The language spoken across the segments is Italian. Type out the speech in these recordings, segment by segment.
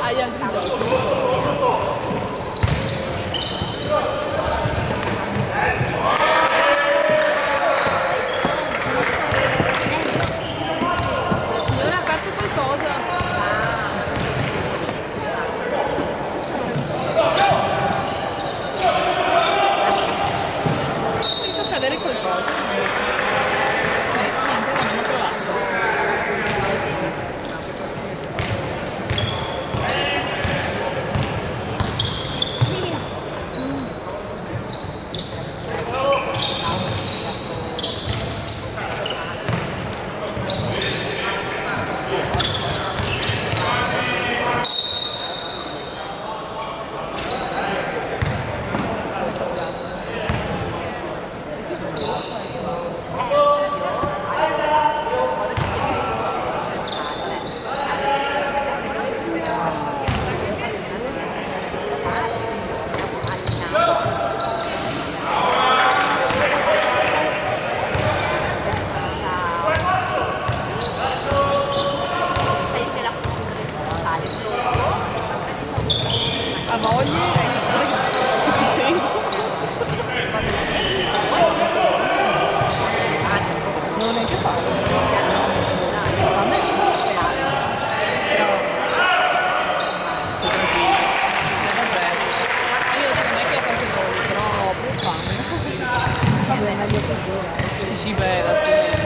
agli altri giochi. La signora ha perso qualcosa. Penso cadere qualcosa. Niente, non ho trovato. Ha voglia, ci sento. Non è che farlo. A me io secondo me che ho tante cose, però ho più fame. Vabbè, meglio così. Sì, sì, beh, alla fine.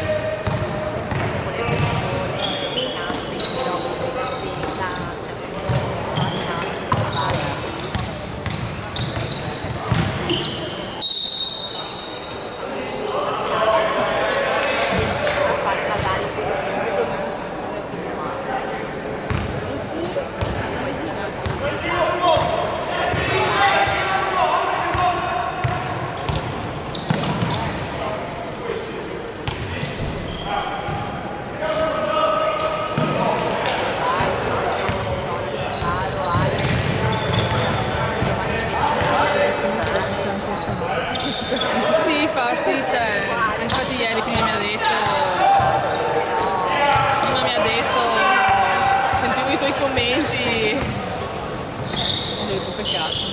Sì, infatti ieri prima mi ha detto, sentivo i tuoi commenti, ho detto peccato.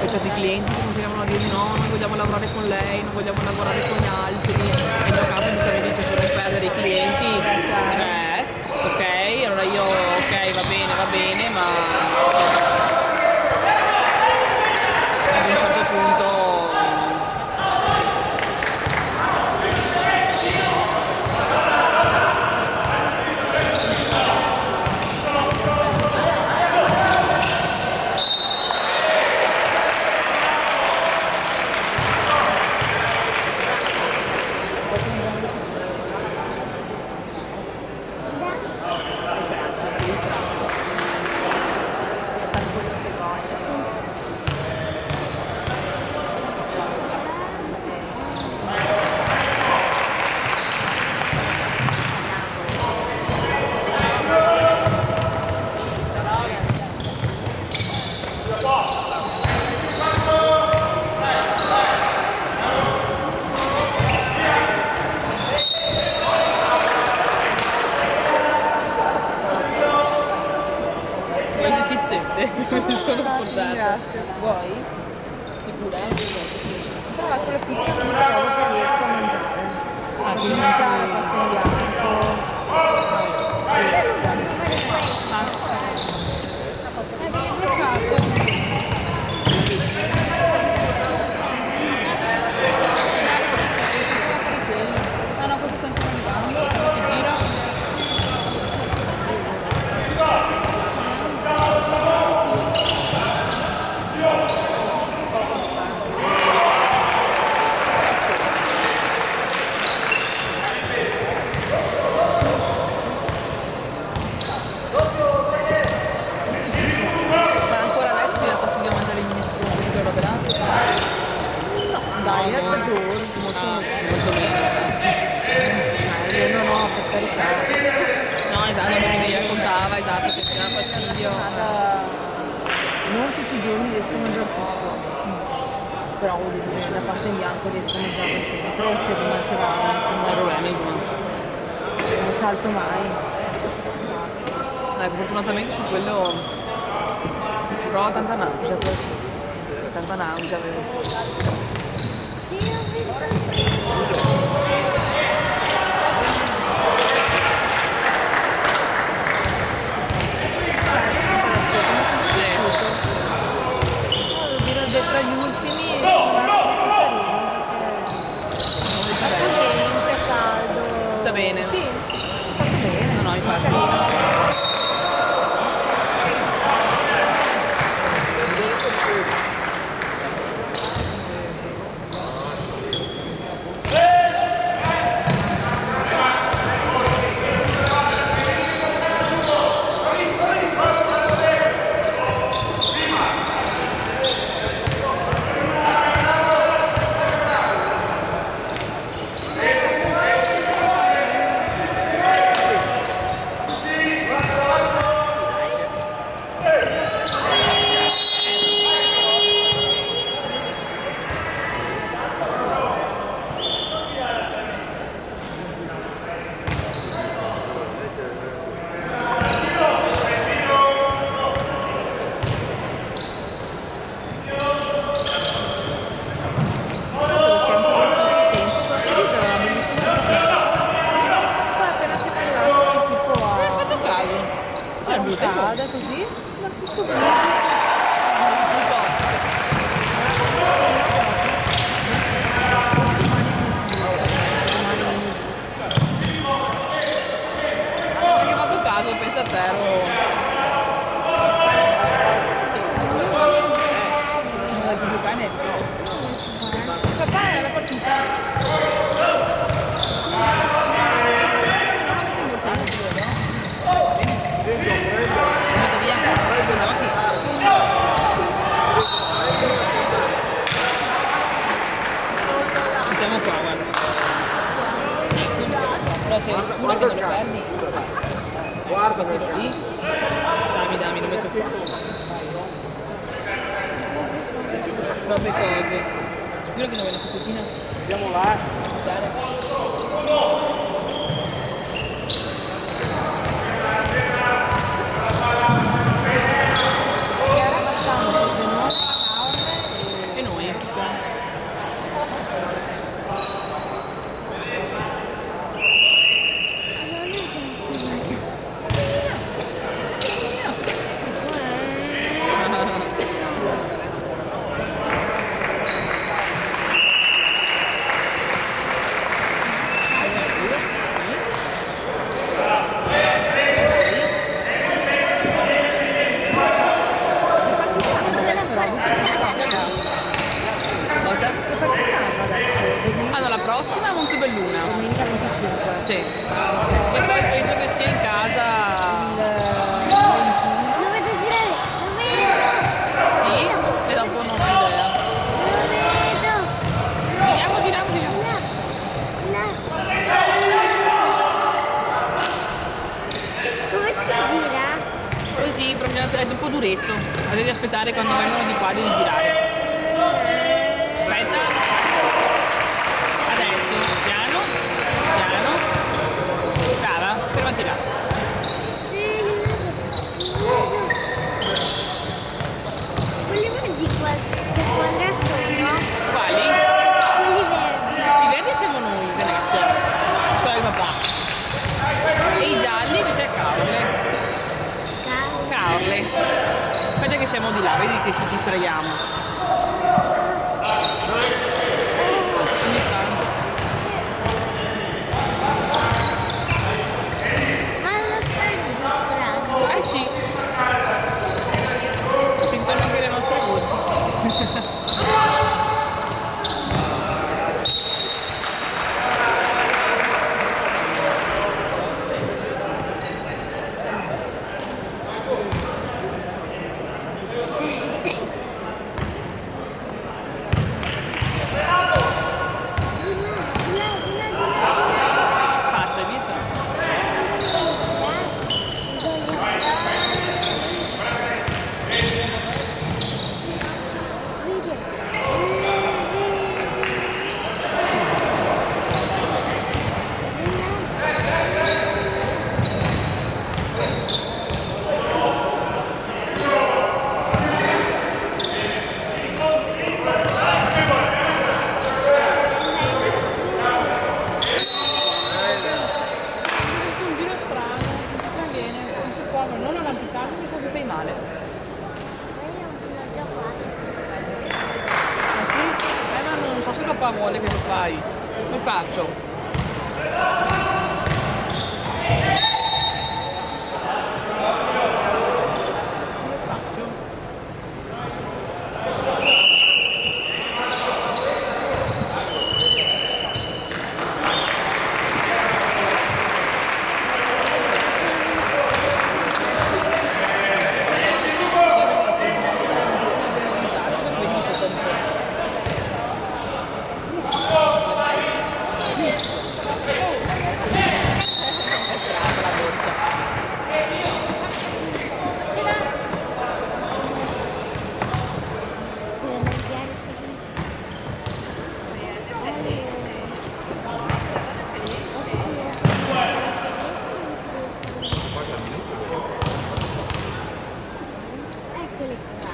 Poi certi clienti che continuavano a dirmi no, non vogliamo lavorare con lei, non vogliamo lavorare con gli altri, e il mio capo mi dice per non perdere i clienti, cioè, ok, allora io ok, va bene, ma ad un certo punto però voglio dire, la pasta in bianco riesco a mangiarla sempre, se rimane vada, Non hai problemi, non salto mai. Basta. ecco, fortunatamente su quello provo tanta nausea, poi sì. Tanta nausea, vedo. Tra gli ultimi sono caliente, caldo. Sta bene. Sì, fatto bene. No, infatti. Così, ma tutto bene. Non ho fatto caso, pensa a te, papà è la partita. Mettiamo qua, guarda. Ecco, però sei sicura che non lo perdi? Guarda per Lì. Dammi, lo metto qua. Troppe cose. Sicuro che non vuoi una pizzettina? Andiamo là. E noi? Cosa? Ah no, la prossima è Montebelluna. Domenica 25. Sì. E poi penso che sia in casa. Dove devo girare? Sì, e dopo non ho idea. Giriamo. Come si gira? Così, è un po' duretto. Ma devi aspettare quando vengono di qua devi girare. Aspetta. Adesso, piano. Brava, fermati là. Quelli verdi che squadra sono? Quali? Quelli verdi. I verdi siamo noi in Venezia. Scuola di papà. E i gialli invece è Caorle. Aspetta che siamo di là, vedi che ci distraiamo. Ogni tanto. Ma lo stai registrando? Eh sì. Sentono anche le nostre voci. Come faccio? Eccoli qua.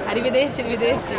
Arrivederci, arrivederci.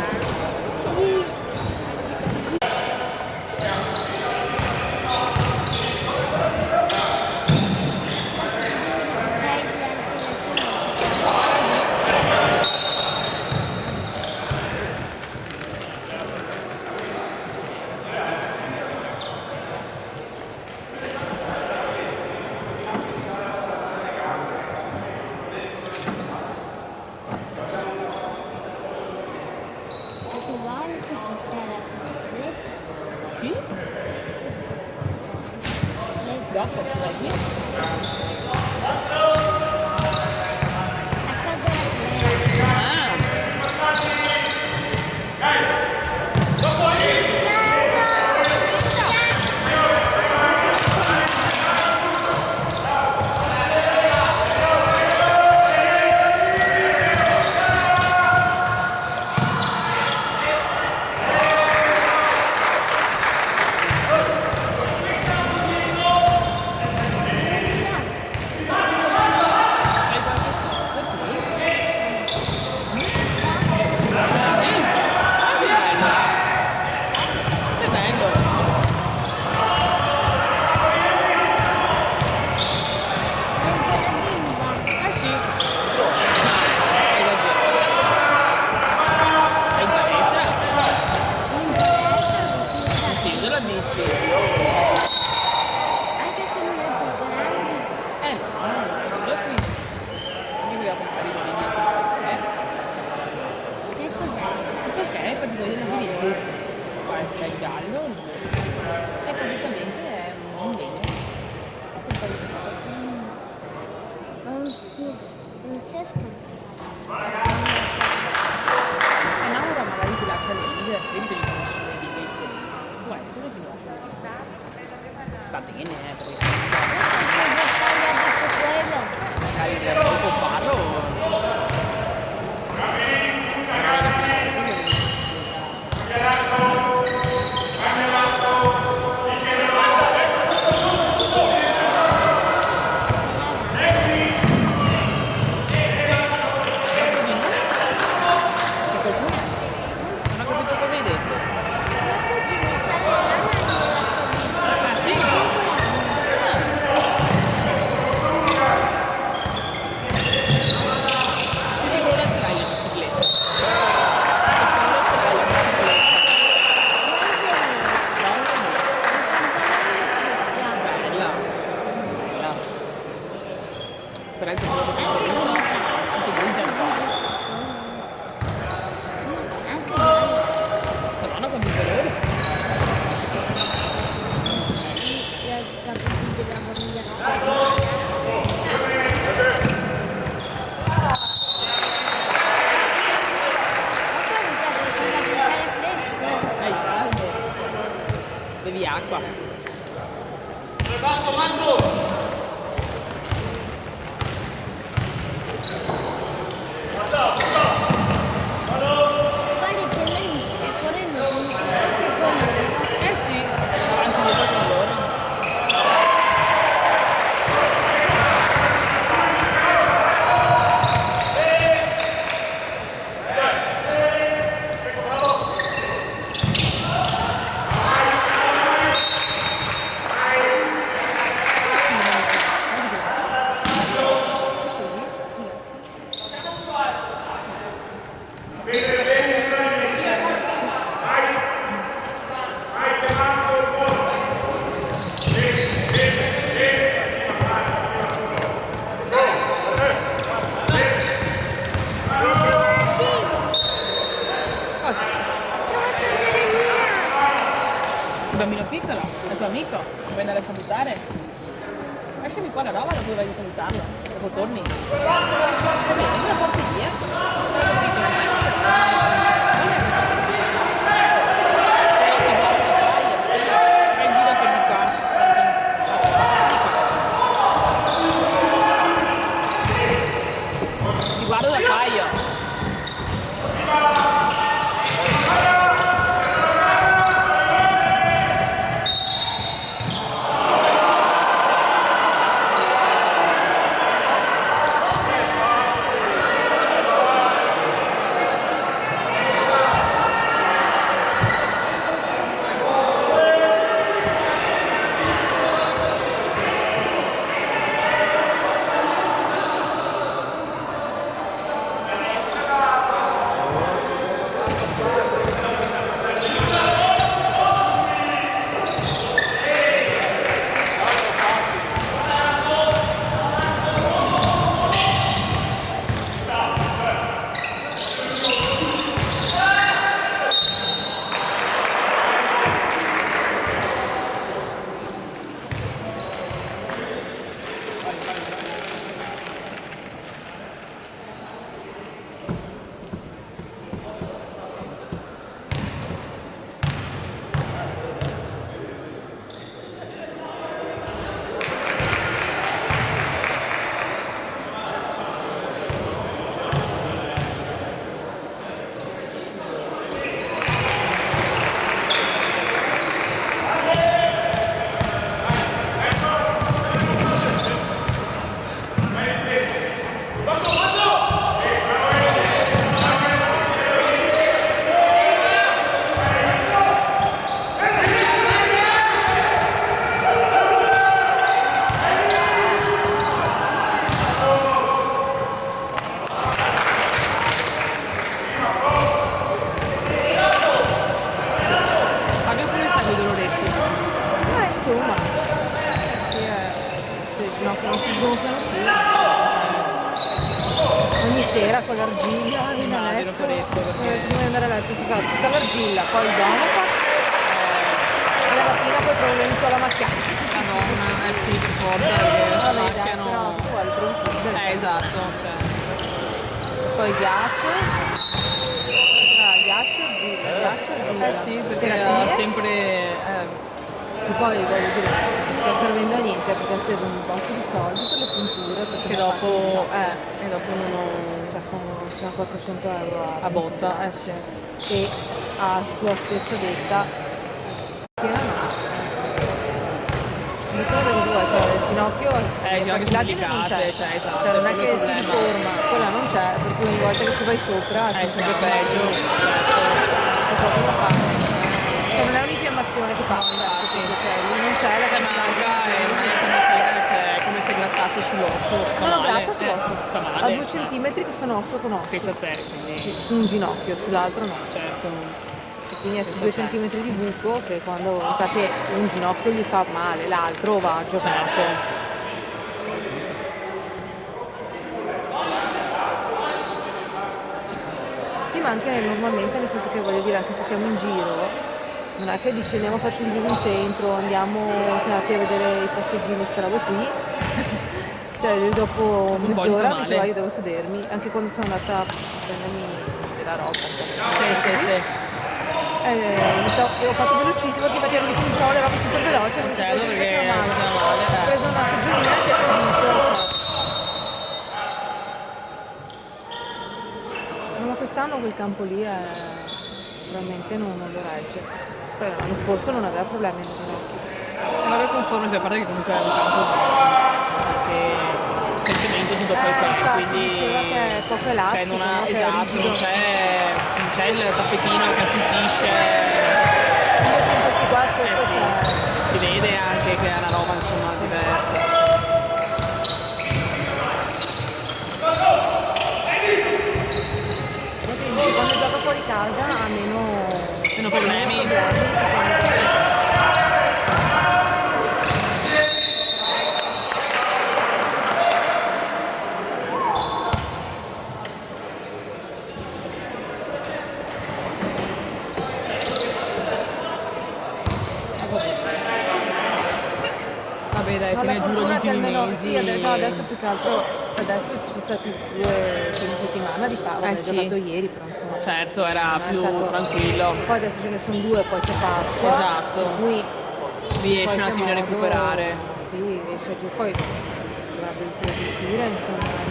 Sì? Dopo, vai. A casa qua. Pare che lei stia correndo come se fosse con loro. Eh sì, avanti e dietro con loro. Cosa? Trovato Jeremia. Il bambino piccolo? È il tuo amico? Vuoi andare a salutare? Lasciami qua la roba dopo vai a salutarlo. Dopo torni. Va bene, me la porti via. Fai il giro per di qua. Ti guardo da paio. Fabio, come stanno i doloretti? Insomma, sì, queste ginocchia non si sgonfiano più. Ogni sera con l'argilla, viene a Immagino, letto, parecchio, perché- prima di andare a letto si fa tutta l'argilla, poi il domopa e la mattina poi problemi con la macchiata. Madonna, eh sì, per forza, perché si Vabbè, dai, macchiano. però tu hai il bronchite. Esatto, cioè. Poi ghiaccio, ghiaccio e argilla. Eh sì, perché Terapie. ha sempre. E poi voglio dire, non sta servendo a niente perché ha speso un botto di soldi per le punture. Perché Che ne ha fatto un dopo. sacco. E dopo non. Cioè sono 400 euro A botta, sì. e a sua stessa detta che non ha. Dipende da cosa vuoi, cioè il ginocchio Il ginocchio sono delicate, cioè, esatto, cioè non è è quello che il si problema. riforma, quella non c'è, per cui ogni volta che ci vai sopra È si sempre infiamma. peggio. C'è poco da fare. Cioè non è un'infiammazione che fa, infatti. cioè lì non c'è la Che manca e non è niente da fare, cioè è come se grattasse sull'osso. Fa non male. gratta sull'osso, Fa a male. 2 centimetri che sono osso con osso. Pensa a te, quindi. Su un ginocchio, sull'altro no. Certo. E quindi ha 2 centimetri di buco che quando infatti un ginocchio gli fa male, l'altro va aggiornato. Certo. Sì, ma anche normalmente, nel senso che voglio dire, anche se siamo in giro, non è che dici andiamo a farci un giro in centro, andiamo, siamo andati a vedere i passeggini, queste robe qui. Cioè io dopo Un po' mezz'ora di dicevo male. io devo sedermi, anche quando sono andata a prendermi della roba. Sì, sì, sì. Io ho fatto velocissimo perché facevo di controllo, ero super veloce, non Certo, sapevo che perché faceva male. faceva male, Ho preso una stagionina e si è finito. Ma quest'anno quel campo lì è veramente non lo regge. Poi l'anno scorso non aveva problemi alle ginocchia. Vabbè, conforme, a parte che comunque è un campo perché c'è il cemento sotto quel campo, infatti quindi diceva che è poco elastico, cioè non ha, no? Che è esatto, rigido. non c'è il tappetino che attutisce, Invece in questi qua sotto sì, c'è. si vede anche che è una roba insomma diversa. Quindi quando gioca fuori casa ha meno problemi. Vabbè dai, te La ne giuro gli fortuna che ultimi almeno mesi. sì, adesso più che altro adesso ci sono stati 2 fine settimana di pausa, ho sì. giocato ieri però insomma. Certo, era non è più stato- tranquillo. Poi adesso ce ne sono 2, poi c'è Pasqua. Esatto. Per cui Riesci in un qualche attimino a modo, recuperare. Sì, riesce a giocare, poi si dovrebbe riuscire a gestire, insomma.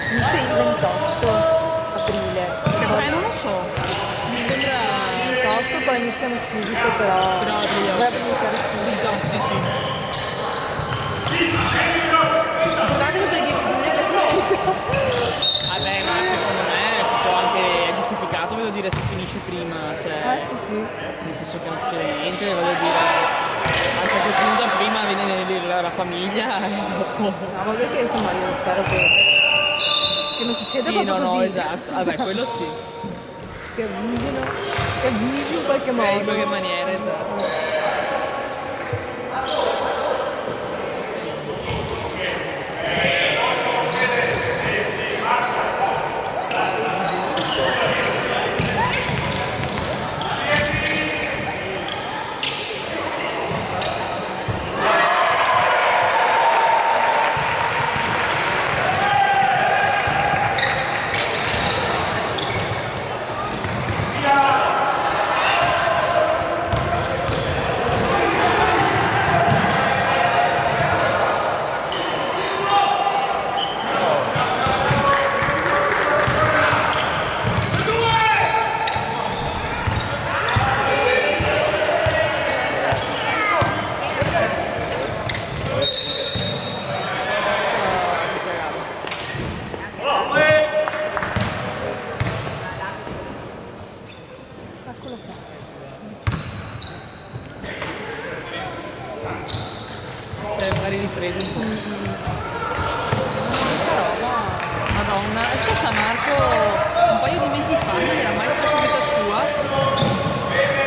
Finisce il 28 aprile. Non lo so. Mi sembra. 28, poi iniziano subito però. Però Dovrebbe iniziare subito. Sì, sì. Guardate che per il 10 giugno è finito. Vabbè, ma secondo me si può anche, è giustificato, voglio dire, se finisci prima, cioè, Sì, sì. nel senso che non succede niente, voglio dire, a un certo punto prima viene la famiglia e dopo. No, vabbè che insomma io spero che non succeda Sì, proprio no, così. no, esatto. Vabbè, quello sì. Che avvisi in qualche modo. In qualche maniera, esatto. Eccolo qua. Magari ripreso un po'. Madonna, adesso San Marco un paio di mesi fa non era mai stata vita sua.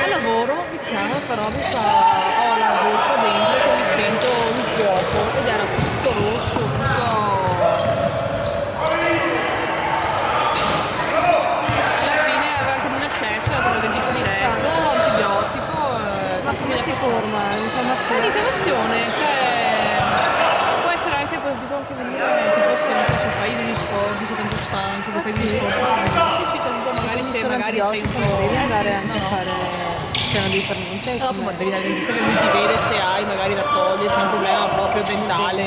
Al lavoro mi chiama però mi fa ho la bocca dentro che mi sento un fuoco ed era tutto rosso, tutto. Alla fine aveva anche una scelta, ha preso il dentista diretto, antibiotico. Ma come si forma? È L'informazione? un'informazione, cioè può essere anche quel tipo che venire tipo se non so se fai degli sforzi, sei tanto stanco, che fai degli sforzi fisici, sì, cioè tipo magari se magari sei un po'. Devi andare sì, anche a fare. Cioè non devi fare niente. Dopo devi andare al dentista che lui ti vede se hai magari la coglie, se hai un problema proprio dentale